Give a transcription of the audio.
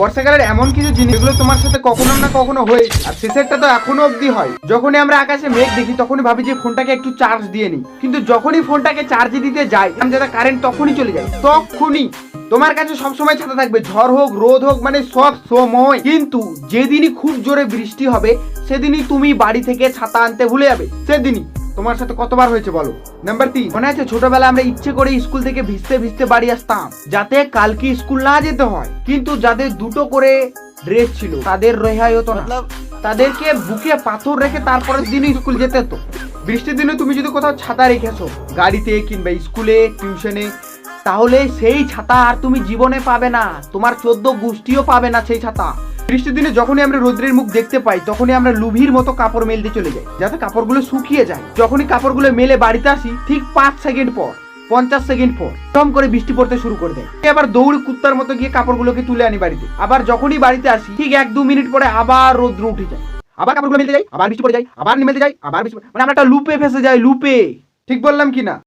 বর্ষাকালের এমন কিছু জিনিস যেগুলো তোমার সাথে কখনো না কখনো হয়, আর শেষেরটা তো এখনো অবধি হয়। যখনই আমরা আকাশে মেঘ দেখি তখনই ভাবি যে ফোনটাকে একটু চার্জ দিয়ে নিই, কিন্তু যখনই ফোনটাকে চার্জে দিতে যাই যেটা কারেন্ট তখনই চলে যায়। তখনই তোমার কাছে সবসময় ছাতা থাকবে, ঝড় হোক রোদ হোক, মানে সব সময়। কিন্তু যেদিনই খুব জোরে বৃষ্টি হবে সেদিনই তুমি বাড়ি থেকে ছাতা আনতে ভুলে যাবে। সেদিনই তোমার সাথে কতবার হয়েছে বলো? নাম্বার 3, মনে আছে ছোটবেলা আমরা ইচ্ছে করে স্কুল থেকে ভিজতে ভিজতে বাড়ি আসতাম যাতে কালকে স্কুল না যেতে হয়। কিন্তু যাদের দুটো করে ড্রেস ছিল তাদের রেহাই হতো না, তাদেরকে বুকে পাথর রেখে তারপরের দিনই স্কুল যেতে হতো। বৃষ্টির দিনে তুমি যদি কোথাও ছাতা রেখেছো গাড়িতে কিংবা স্কুলে টিউশনে, তাহলে সেই ছাতা আর তুমি জীবনে পাবে না, তোমার 14 গোষ্ঠীও পাবে না সেই ছাতা। বৃষ্টির দিনে যখনই আমরা রোদ্রের মুখ দেখতে পাই তখনই আমরা লুভির মতো কাপড় মেলতে চলে যাই যাতে কাপড়গুলো শুকিয়ে যায়। যখনই কাপড়গুলো মেলে বাড়িতে আসি ঠিক 5 সেকেন্ড পর 50 সেকেন্ড পর টম করে বৃষ্টি পড়তে শুরু করে দেয়। আবার দৌড়ে কুত্তার মতো গিয়ে কাপড়গুলোকে তুলে আনি বাড়িতে। আবার যখনই বাড়িতে আসি ঠিক 1-2 মিনিট পরে আবার রোদ্র উঠে যায়, আবার কাপড়গুলো মেলতে যাই, আবার বৃষ্টি পড়ে যায়, আবার মেলতে যাই, আবার বৃষ্টি, মানে আমরা একটা লুপে ফেসে যাই, লুপে। ঠিক বললাম কি না?